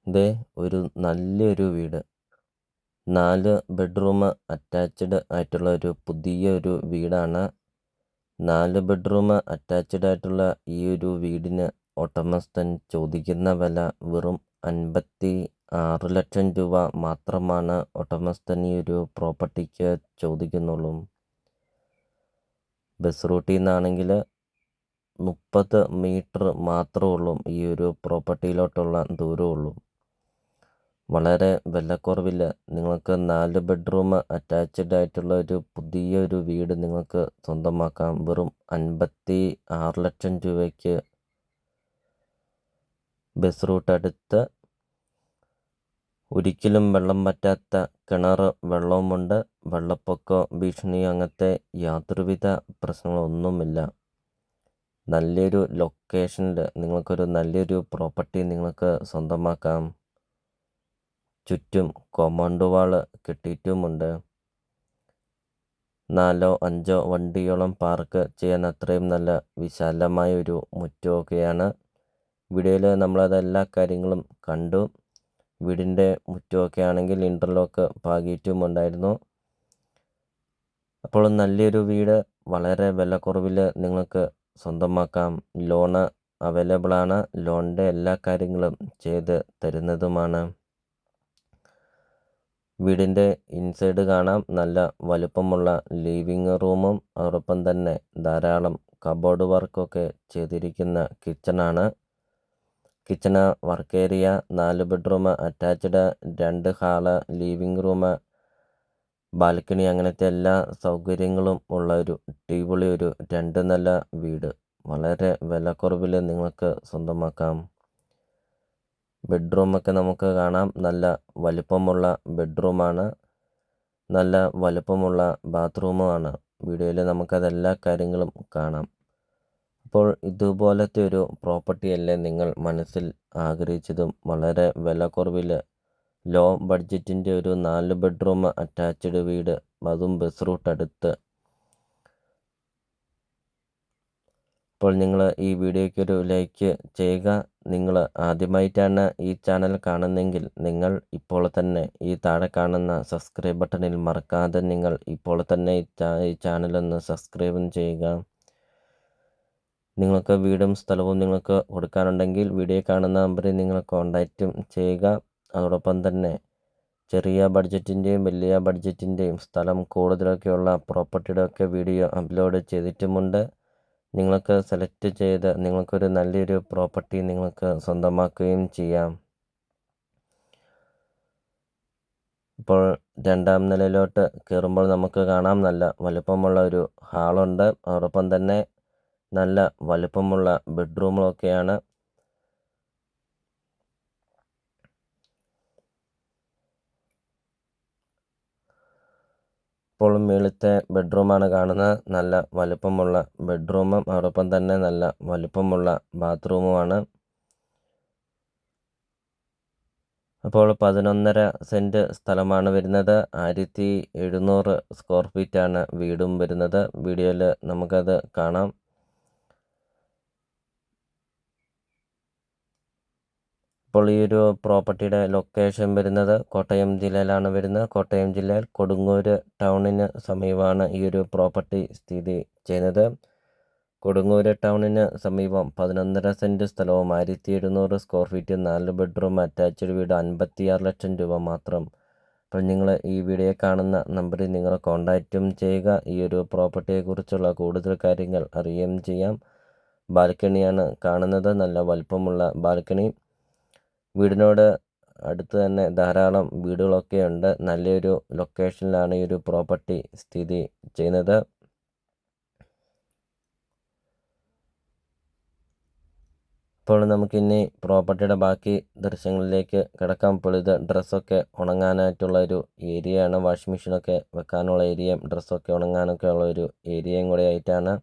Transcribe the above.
ദേ ഒരു നല്ലൊരു വീട്. 4 ബെഡ്റൂം അറ്റാച്ച്ഡ് ആയിട്ടുള്ള ഒരു പുതിയൊരു വീടാണ്. 4 ബെഡ്റൂം അറ്റാച്ച്ഡ് ആയിട്ടുള്ള ഈ ഒരു വീടിന് ഉടമസ്ഥൻ ചോദിക്കുന്ന വില വെറും 56 ലക്ഷം രൂപ മാത്രമാണ് ഉടമസ്ഥൻ ഈ ഒരു പ്രോപ്പർട്ടിക്ക് ചോദിക്കുന്നുള്ളൂ. ബസ് റൂട്ടിൽ നിന്നാണെങ്കിൽ 30 മീറ്റർ മാത്രമേ ഉള്ളൂ ഈ ഒരു പ്രോപ്പർട്ടിയിലോട്ടുള്ള ദൂരമുള്ളൂ. വളരെ വിലക്കുറവിൽ നിങ്ങൾക്ക് 4 ബെഡ്റൂം അറ്റാച്ച്ഡ് ആയിട്ടുള്ള ഒരു പുതിയൊരു വീട് നിങ്ങൾക്ക് സ്വന്തമാക്കാം. വെറും 56 ലക്ഷം രൂപയ്ക്ക് ബസ് റൂട്ട് അടുത്ത്, ഒരിക്കലും വെള്ളം പറ്റാത്ത കിണർ വെള്ളവുമുണ്ട്. വെള്ളപ്പൊക്കം ഭീഷണിയോ അങ്ങനത്തെ യാതൊരുവിധ പ്രശ്നങ്ങളൊന്നുമില്ല. നല്ലൊരു ലൊക്കേഷനിൽ നിങ്ങൾക്കൊരു നല്ലൊരു പ്രോപ്പർട്ടി നിങ്ങൾക്ക് സ്വന്തമാക്കാം. ചുറ്റും കോമ്പൗണ്ട് വാൾ കെട്ടിയിട്ടുമുണ്ട്. 4-5 വണ്ടിയോളം പാർക്ക് ചെയ്യാൻ അത്രയും നല്ല വിശാലമായൊരു മുറ്റമൊക്കെയാണ്. വീഡിയോയിൽ നമ്മളതെല്ലാ കാര്യങ്ങളും കണ്ടു. വീടിൻ്റെ മുറ്റമൊക്കെ ആണെങ്കിൽ ഇൻ്റർലോക്ക് പാകിയിട്ടുമുണ്ടായിരുന്നു. അപ്പോൾ നല്ലൊരു വീട് വളരെ വിലക്കുറവിൽ നിങ്ങൾക്ക് സ്വന്തമാക്കാം. ലോണ് അവൈലബിൾ ആണ്. ലോണിൻ്റെ എല്ലാ കാര്യങ്ങളും ചെയ്ത് തരുന്നതുമാണ്. വീടിൻ്റെ ഇൻസൈഡ് കാണാം. നല്ല വലുപ്പമുള്ള ലിവിങ് റൂമും അതോടൊപ്പം തന്നെ ധാരാളം കബോർഡ് വർക്കൊക്കെ ചെയ്തിരിക്കുന്ന കിച്ചണാണ്. Kitchen, work area, 4 bedroom attached, 2 hall, living room, balcony, അങ്ങനത്തെ എല്ലാ സൗകര്യങ്ങളും ഉള്ള ഒരു അടിപൊളി ഒരു 2 നില വീട് വളരെ വിലക്കുറവിൽ നിങ്ങൾക്ക് സ്വന്തമാക്കാം. ബെഡ്റൂമൊക്കെ നമുക്ക് കാണാം. നല്ല വലുപ്പമുള്ള ബെഡ്റൂമാണ്. നല്ല വലുപ്പമുള്ള ബാത്റൂമുമാണ്. വീഡിയോയിൽ നമുക്കതെല്ലാ കാര്യങ്ങളും കാണാം. അപ്പോൾ ഇതുപോലത്തെ ഒരു പ്രോപ്പർട്ടിയല്ലേ നിങ്ങൾ മനസ്സിൽ ആഗ്രഹിച്ചതും? വളരെ വിലക്കുറവിൽ ലോ ബഡ്ജറ്റിൻ്റെ ഒരു 4 ബെഡ്റൂം അറ്റാച്ച്ഡ് വീട്, അതും ബസ് റൂട്ട് അടുത്ത്. അപ്പോൾ നിങ്ങൾ ഈ വീഡിയോയ്ക്കൊരു ലൈക്ക് ചെയ്യുക. നിങ്ങൾ ആദ്യമായിട്ടാണ് ഈ ചാനൽ കാണുന്നതെങ്കിൽ നിങ്ങൾ ഇപ്പോൾ തന്നെ ഈ താഴെ കാണുന്ന സബ്സ്ക്രൈബ് ബട്ടണിൽ മറക്കാതെ നിങ്ങൾ ഇപ്പോൾ തന്നെ ഈ ചാനലൊന്ന് സബ്സ്ക്രൈബും ചെയ്യുക. നിങ്ങൾക്ക് വീടും സ്ഥലവും നിങ്ങൾക്ക് കൊടുക്കാനുണ്ടെങ്കിൽ വീഡിയോ കാണുന്ന നമ്പറിൽ നിങ്ങൾ കോൺടാക്റ്റും ചെയ്യുക. അതോടൊപ്പം തന്നെ ചെറിയ ബഡ്ജറ്റിൻ്റെയും വലിയ ബഡ്ജറ്റിൻ്റെയും സ്ഥലം കൂടുതലൊക്കെയുള്ള പ്രോപ്പർട്ടിയുടെ ഒക്കെ വീഡിയോ അപ്ലോഡ് ചെയ്തിട്ടുമുണ്ട്. നിങ്ങൾക്ക് സെലക്ട് ചെയ്ത് നിങ്ങൾക്കൊരു നല്ലൊരു പ്രോപ്പർട്ടി നിങ്ങൾക്ക് സ്വന്തമാക്കുകയും ചെയ്യാം. ഇപ്പോൾ 2ാം നിലയിലോട്ട് കയറുമ്പോൾ നമുക്ക് കാണാം നല്ല വലുപ്പമുള്ള ഒരു ഹാളുണ്ട്. അതോടൊപ്പം തന്നെ നല്ല വലുപ്പമുള്ള ബെഡ്റൂമുകളൊക്കെയാണ്. ഇപ്പോൾ മുകളിലത്തെ ബെഡ്റൂമാണ് കാണുന്നത്. നല്ല വലുപ്പമുള്ള ബെഡ്റൂമും അതോടൊപ്പം തന്നെ നല്ല വലുപ്പമുള്ള ബാത്റൂമുമാണ്. അപ്പോൾ 11.5 സെൻറ്റ് സ്ഥലമാണ് വരുന്നത്. 1700 സ്ക്വയർ ഫീറ്റാണ് വീടും വരുന്നത്. വീഡിയോയിൽ നമുക്കത് കാണാം. ഇപ്പോൾ ഈ ഒരു പ്രോപ്പർട്ടിയുടെ ലൊക്കേഷൻ വരുന്നത് കോട്ടയം ജില്ലയിലാണ് വരുന്നത്. കോട്ടയം ജില്ലയിൽ കൊടുങ്ങൂർ ടൗണിന് സമീപമാണ് ഈ ഒരു പ്രോപ്പർട്ടി സ്ഥിതി ചെയ്യുന്നത്. കൊടുങ്ങൂർ ടൗണിന് സമീപം 11.5 സെൻറ്റ് സ്ഥലവും 1700 സ്ക്വയർ ഫീറ്റ്, 4 ബെഡ്റൂം അറ്റാച്ച്ഡ് വീട്, 56 ലക്ഷം രൂപ മാത്രം. അപ്പോൾ നിങ്ങൾ ഈ വീഡിയോ കാണുന്ന നമ്പറിൽ നിങ്ങൾ കോൺടാക്റ്റും ചെയ്യുക. ഈ ഒരു പ്രോപ്പർട്ടിയെക്കുറിച്ചുള്ള കൂടുതൽ കാര്യങ്ങൾ അറിയുകയും ചെയ്യാം. ബാൽക്കണിയാണ് കാണുന്നത്. നല്ല വലുപ്പമുള്ള ബാൽക്കണി. വീടിനോട് അടുത്ത് തന്നെ ധാരാളം വീടുകളൊക്കെ ഉണ്ട്. നല്ലൊരു ലൊക്കേഷനിലാണ് ഈ ഒരു പ്രോപ്പർട്ടി സ്ഥിതി ചെയ്യുന്നത്. ഇപ്പോൾ നമുക്കിനി പ്രോപ്പർട്ടിയുടെ ബാക്കി ദൃശ്യങ്ങളിലേക്ക് കിടക്കാം. ഇപ്പോൾ ഇത് ഡ്രസ്സൊക്കെ ഉണങ്ങാനായിട്ടുള്ള ഒരു ഏരിയയാണ്. വാഷിംഗ് മെഷീനൊക്കെ വെക്കാനുള്ള ഏരിയയും ഡ്രസ്സൊക്കെ ഉണങ്ങാനൊക്കെ ഉള്ള ഒരു ഏരിയയും കൂടെ ആയിട്ടാണ്